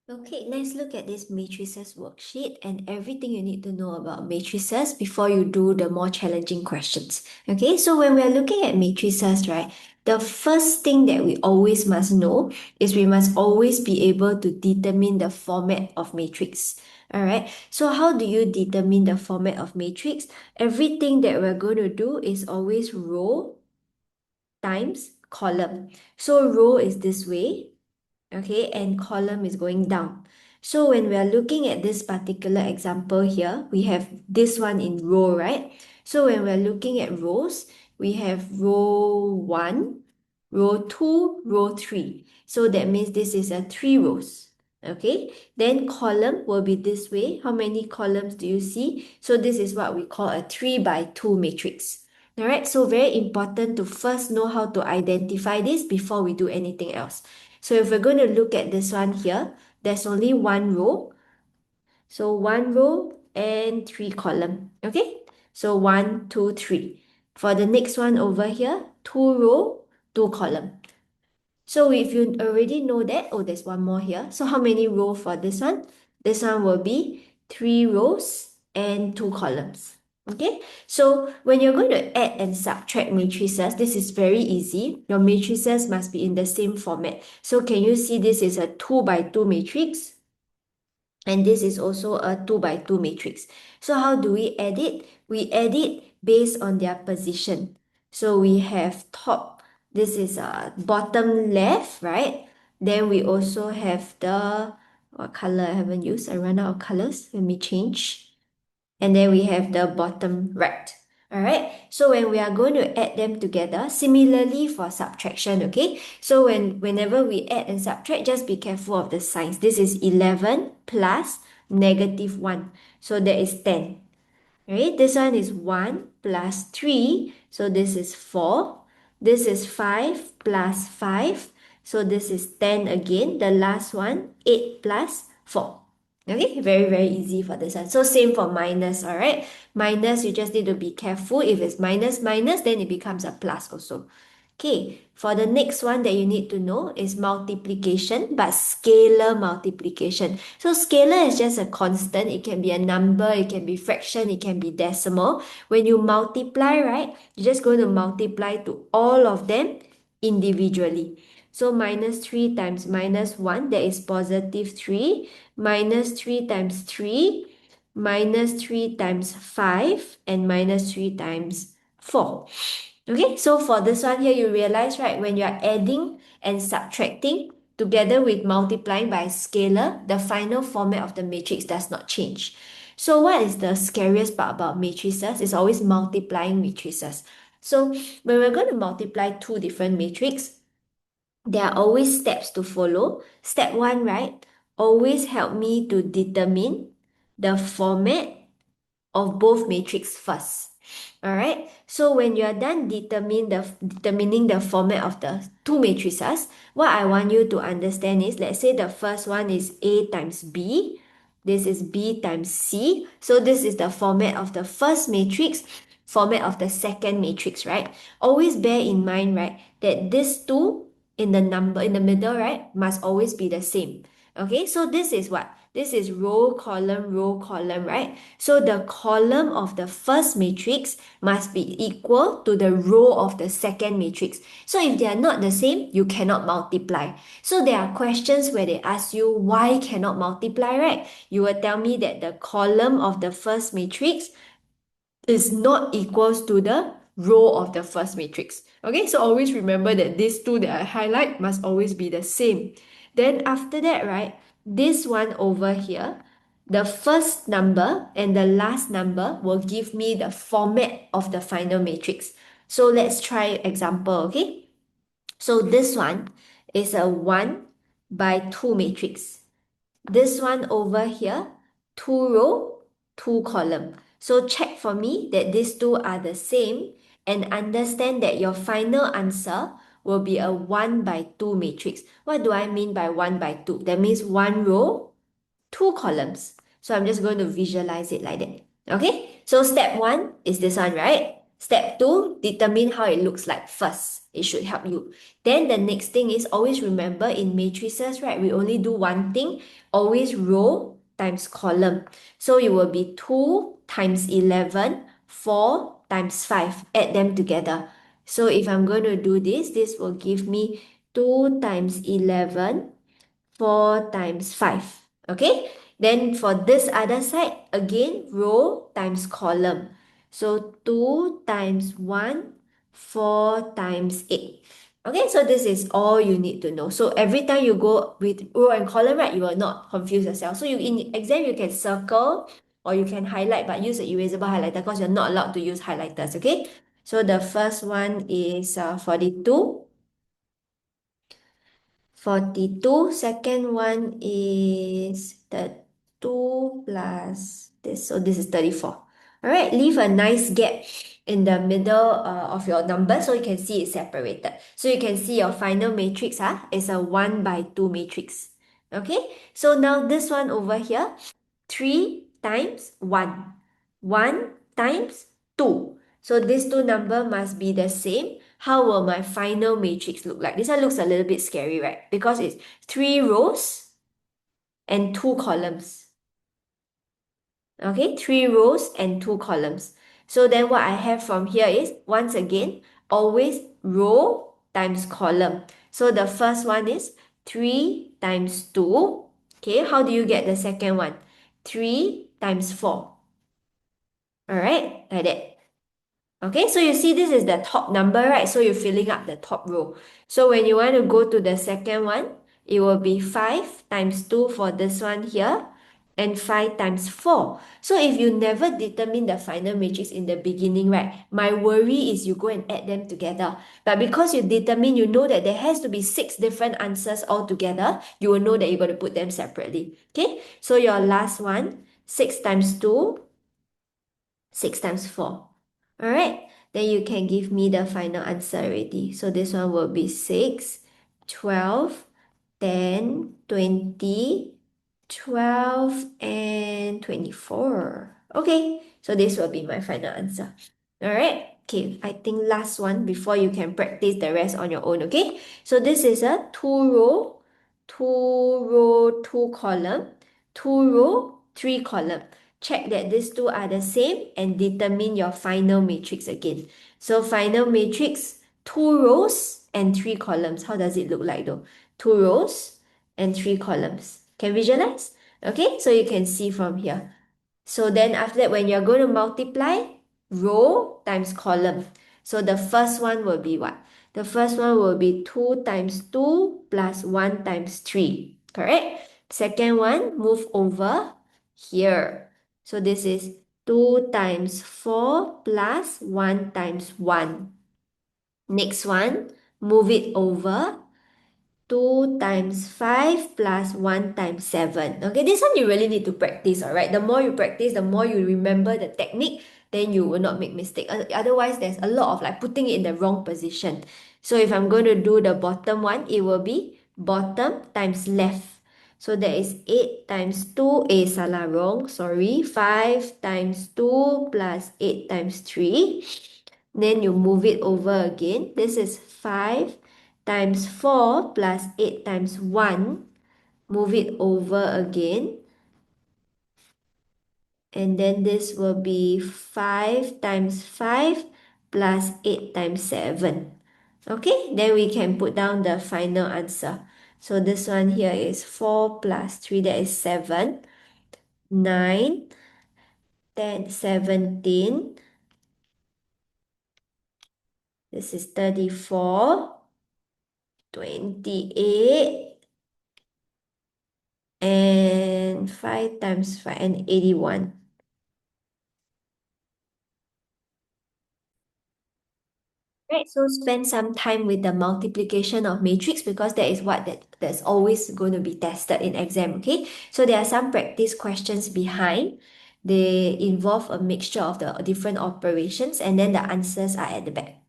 Okay, let's look at this matrices worksheet and everything you need to know about matrices before you do the more challenging questions. Okay, so when we're looking at matrices, right, the first thing that we always must know is we must always be able to determine the format of matrix. All right, so how do you determine the format of matrix? Everything that we're going to do is always row times column. So row is this way, okay, and column is going down. So when we are looking at this particular example here, we have this one in row, right? So when we're looking at rows, we have row 1, row 2, row 3. So that means this is a 3 rows. Okay, then column will be this way. How many columns do you see? So this is what we call a 3 by 2 matrix. All right, so very important to first know how to identify this before we do anything else. So if we're going to look at this one here, there's only one row. So one row and three column. Okay? So one, two, three. For the next one over here, two row, two column. So if you already know that, oh, there's one more here. So how many row for this one? This one will be three rows and two columns. Okay, so when you're going to add and subtract matrices, this is very easy. Your matrices must be in the same format. So can you see this is a 2 by 2 matrix? And this is also a 2 by 2 matrix. So how do we add it? We add it based on their position. So we have top, this is bottom left, right? Then we also have the, what color I haven't used? I run out of colors. Let me change. And then we have the bottom right. All right. So when we are going to add them together, similarly for subtraction, okay? So whenever we add and subtract, just be careful of the signs. This is 11 plus -1. So that is 10. Right? This one is 1 plus 3. So this is 4. This is 5 plus 5. So this is 10 again. The last one, 8 plus 4. Okay, very, very easy for this one. So same for minus, all right? Minus, you just need to be careful. If it's minus, minus, then it becomes a plus also. Okay, for the next one that you need to know is multiplication, but scalar multiplication. So scalar is just a constant. It can be a number, it can be fraction, it can be decimal. When you multiply, right, you're just going to multiply to all of them individually. So minus 3 times minus 1, that is positive 3. Minus 3 times 3, minus 3 times 5, and minus 3 times 4. Okay, so for this one here, you realize, right, when you are adding and subtracting together with multiplying by scalar, the final format of the matrix does not change. So what is the scariest part about matrices? It's always multiplying matrices. So when we're going to multiply two different matrices, there are always steps to follow. Step 1, right, always help me to determine the format of both matrix first. All right. So when you are done determining the format of the two matrices, what I want you to understand is, let's say the first one is A times B. This is B times C. So this is the format of the first matrix, format of the second matrix, right? Always bear in mind, right, that these two in the number in the middle, right, must always be the same. Okay, so this is what? This is row, column, right? So the column of the first matrix must be equal to the row of the second matrix. So if they are not the same, you cannot multiply. So there are questions where they ask you why cannot multiply, right? You will tell me that the column of the first matrix is not equals to the row of the first matrix. Okay, so always remember that these two that I highlight must always be the same. Then after that, right, this one over here, the first number and the last number will give me the format of the final matrix. So let's try example, okay? So this one is a 1 by 2 matrix. This one over here, two row, two column. So check for me that these two are the same and understand that your final answer will be a 1 by 2 matrix. What do I mean by 1 by 2? That means one row, two columns. So I'm just going to visualize it like that. Okay? So step 1 is this one, right? Step 2, determine how it looks like first. It should help you. Then the next thing is always remember in matrices, right? We only do one thing, always row times column. So it will be 2 times 11, 4 times 5. Add them together. So if I'm going to do this, this will give me 2 times 11, 4 times 5. Okay? Then for this other side, again, row times column. So 2 times 1, 4 times 8. Okay, so this is all you need to know. So every time you go with row and column, right, you will not confuse yourself. So you in exam, you can circle or you can highlight, but use an erasable highlighter because you're not allowed to use highlighters, okay? So the first one is 42. 42. Second one is the 2 plus this. So this is 34. All right, leave a nice gap in the middle of your number so you can see it separated. So you can see your final matrix is a 1 by 2 matrix. Okay, so now this one over here, 3 times 1. 1 times 2. So these two number must be the same. How will my final matrix look like? This one looks a little bit scary, right? Because it's 3 rows and 2 columns. Okay, 3 rows and 2 columns. So then what I have from here is, once again, always row times column. So the first one is 3 times 2. Okay, how do you get the second one? 3 times 4. All right, like that. Okay, so you see this is the top number, right? So you're filling up the top row. So when you want to go to the second one, it will be 5 times 2 for this one here and 5 times 4. So if you never determine the final matrix in the beginning, right, my worry is you go and add them together. But because you determine, you know that there has to be 6 different answers altogether, you will know that you're going to put them separately. Okay, so your last one, 6 times 2, 6 times 4. All right, then you can give me the final answer already. So this one will be 6, 12, 10, 20, 12, and 24. Okay, so this will be my final answer. All right, okay, I think last one before you can practice the rest on your own, okay? So this is a 2 column, 2 row, 3 column. Check that these two are the same and determine your final matrix again. So final matrix, 2 rows and 3 columns. How does it look like though? 2 rows and 3 columns. Can visualize? Okay, so you can see from here. So then after that, when you're going to multiply, row times column. So the first one will be what? The first one will be 2 times 2 plus 1 times 3. Correct? Second one, move over here. So this is 2 times 4 plus 1 times 1. Next one, move it over. 2 times 5 plus 1 times 7. Okay, this one you really need to practice, all right? The more you practice, the more you remember the technique, then you will not make mistake. Otherwise, there's a lot of like putting it in the wrong position. So if I'm going to do the bottom one, it will be bottom times left. So that is 8 times 2, salah wrong, sorry. 5 times 2 plus 8 times 3. Then you move it over again. This is 5 times 4 plus 8 times 1. Move it over again. And then this will be 5 times 5 plus 8 times 7. Okay, then we can put down the final answer. So this one here is 4 plus 3, that is 7. 9, 10, 17. This is 34, 28. And 5 times 5 and 81. Right, so spend some time with the multiplication of matrix because that is what that's always going to be tested in exam, okay? So there are some practice questions behind. They involve a mixture of the different operations and then the answers are at the back.